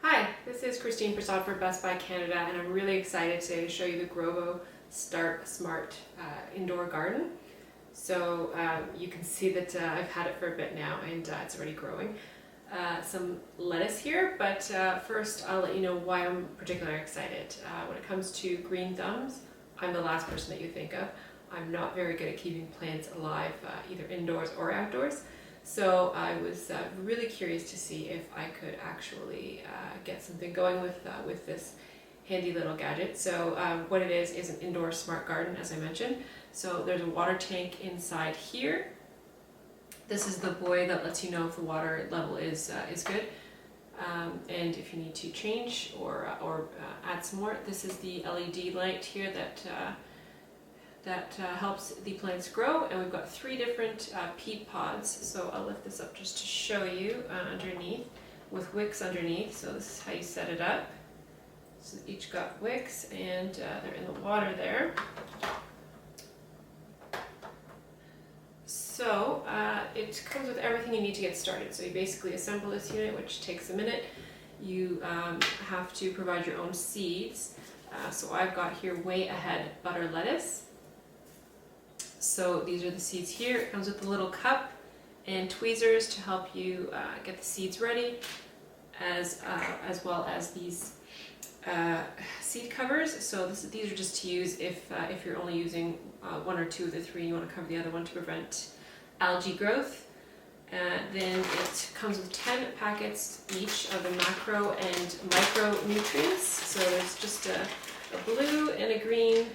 Hi, this is Christine Prasad for Best Buy Canada, and I'm really excited to show you the Grobo Start Smart indoor garden. So you can see that I've had it for a bit now, and it's already growing. Some lettuce here, but first I'll let you know why I'm particularly excited. When it comes to green thumbs, I'm the last person that you think of. I'm not very good at keeping plants alive, either indoors or outdoors. So I was really curious to see if I could actually get something going with this handy little gadget. So what it is an indoor smart garden, as I mentioned. So there's a water tank inside here. This is the buoy that lets you know if the water level is good, and if you need to change or add some more. This is the LED light here that helps the plants grow, and we've got 3 different peat pods. So I'll lift this up just to show you underneath, with wicks underneath. So this is how you set it up. So each got wicks, and they're in the water there. So it comes with everything you need to get started. So you basically assemble this unit, which takes a minute. You have to provide your own seeds. So I've got here Way Ahead butter lettuce. So these are the seeds here. It comes with a little cup and tweezers to help you get the seeds ready, as well as these seed covers. So these are just to use if you're only using 1 or 2 of the 3 and you want to cover the other one to prevent algae growth. Then it comes with 10 packets each of the macro and micro nutrients. So there's just a blue and a green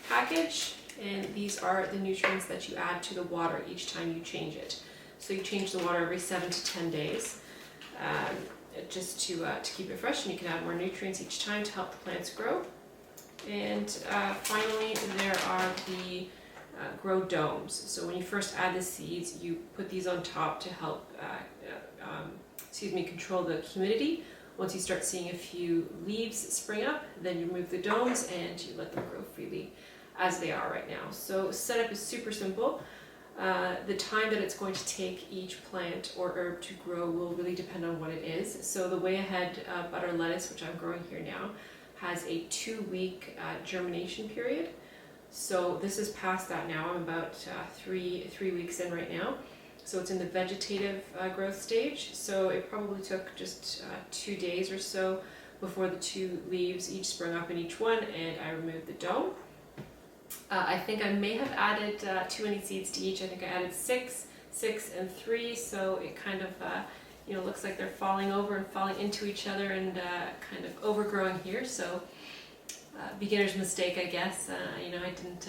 package, and these are the nutrients that you add to the water each time you change it. So you change the water every 7 to 10 days. Just to keep it fresh, and you can add more nutrients each time to help the plants grow. And finally, there are the grow domes. So when you first add the seeds, you put these on top to help control the humidity. Once you start seeing a few leaves spring up, then you remove the domes and you let them grow freely as they are right now. So setup is super simple. The time that it's going to take each plant or herb to grow will really depend on what it is. So the Way Ahead butter lettuce, which I'm growing here now, has a 2-week germination period. So this is past that now. I'm about 3 weeks in right now. So it's in the vegetative growth stage. So it probably took just 2 days or so before the 2 leaves each sprung up in each one, and I removed the dome. I think I may have added too many seeds to each. I think I added 6, and 3, so it kind of looks like they're falling over and falling into each other and kind of overgrowing here. So beginner's mistake, I guess. I didn't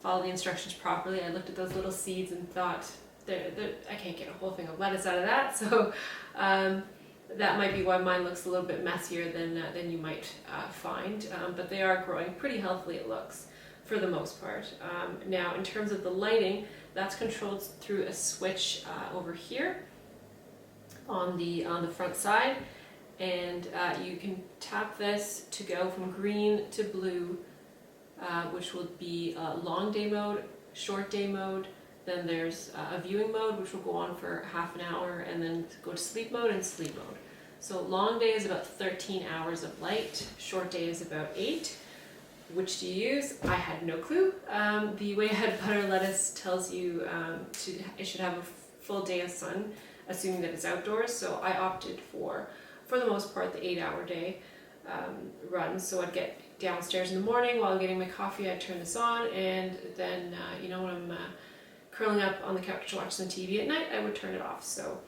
follow the instructions properly. I looked at those little seeds and thought, I can't get a whole thing of lettuce out of that. So that might be why mine looks a little bit messier than you might find. But they are growing pretty healthily, it looks, for the most part. Now, in terms of the lighting, that's controlled through a switch over here on the front side, and you can tap this to go from green to blue, which will be long day mode, short day mode. Then there's a viewing mode, which will go on for half an hour, and then go to sleep mode and sleep mode. So long day is about 13 hours of light, short day is about 8. Which do you use? I had no clue. The Way Ahead butter lettuce tells you it should have a full day of sun, assuming that it's outdoors. So I opted for the most part, the 8-hour day run. So I'd get downstairs in the morning while I'm getting my coffee, I'd turn this on, and then when I'm curling up on the couch to watch some TV at night, I would turn it off. So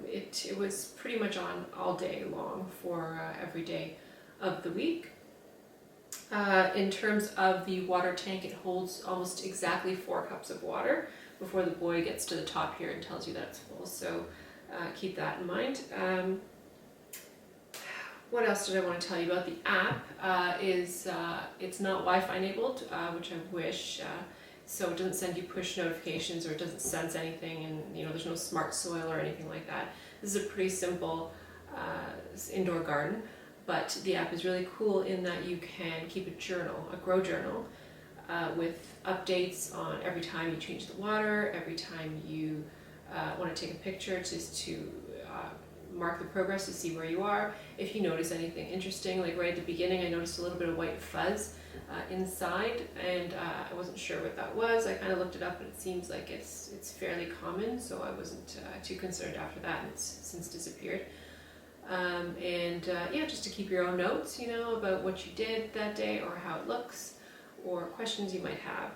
it was pretty much on all day long for every day of the week. In terms of the water tank, it holds almost exactly 4 cups of water before the buoy gets to the top here and tells you that it's full. So keep that in mind. What else did I want to tell you about? The app it's not Wi-Fi enabled, which I wish. So it doesn't send you push notifications, or it doesn't sense anything, and there's no smart soil or anything like that. This is a pretty simple indoor garden. But the app is really cool in that you can keep a journal, a grow journal, with updates on every time you change the water, every time you want to take a picture, just to mark the progress to see where you are. If you notice anything interesting, like right at the beginning I noticed a little bit of white fuzz inside, and I wasn't sure what that was. I kind of looked it up and it seems like it's fairly common, so I wasn't too concerned after that, and it's since disappeared. Yeah, just to keep your own notes, you know, about what you did that day or how it looks or questions you might have.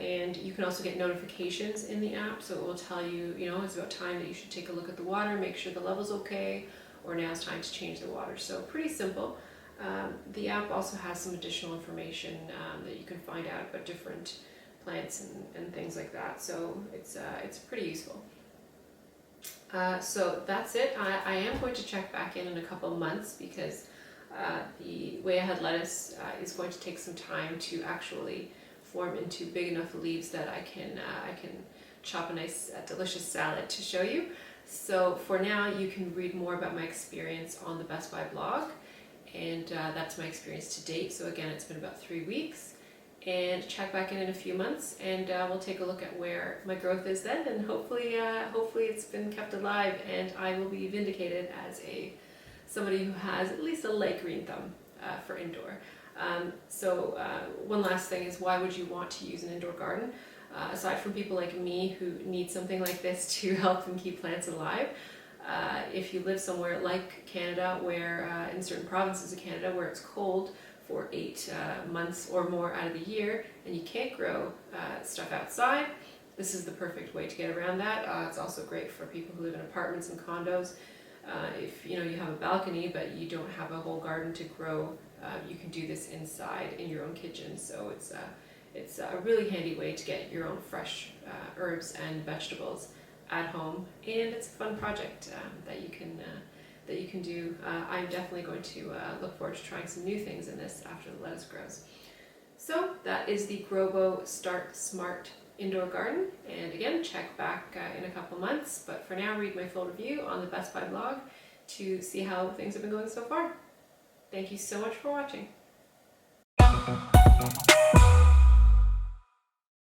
And you can also get notifications in the app, so it will tell you, you know, it's about time that you should take a look at the water, make sure the level's okay, or now it's time to change the water. So pretty simple. The app also has some additional information that you can find out about different plants and things like that. So it's pretty useful. So that's it. I am going to check back in a couple of months because the way ahead lettuce is going to take some time to actually form into big enough leaves that I can chop a nice delicious salad to show you. So for now you can read more about my experience on the Best Buy blog, and that's my experience to date. So again, it's been about 3 weeks, and check back in a few months, and we'll take a look at where my growth is then, and hopefully it's been kept alive and I will be vindicated as somebody who has at least a light green thumb for indoor. One last thing is, why would you want to use an indoor garden? Aside from people like me who need something like this to help them keep plants alive, if you live somewhere like Canada, where in certain provinces of Canada where it's cold for 8 months or more out of the year and you can't grow stuff outside, this is the perfect way to get around that. It's also great for people who live in apartments and condos. If you have a balcony but you don't have a whole garden to grow, you can do this inside in your own kitchen. So it's a really handy way to get your own fresh herbs and vegetables at home, and it's a fun project that you can do. I'm definitely going to look forward to trying some new things in this after the lettuce grows. So that is the Grobo Start Smart indoor garden, and again, check back in a couple months, but for now read my full review on the Best Buy blog to see how things have been going so far. Thank you so much for watching.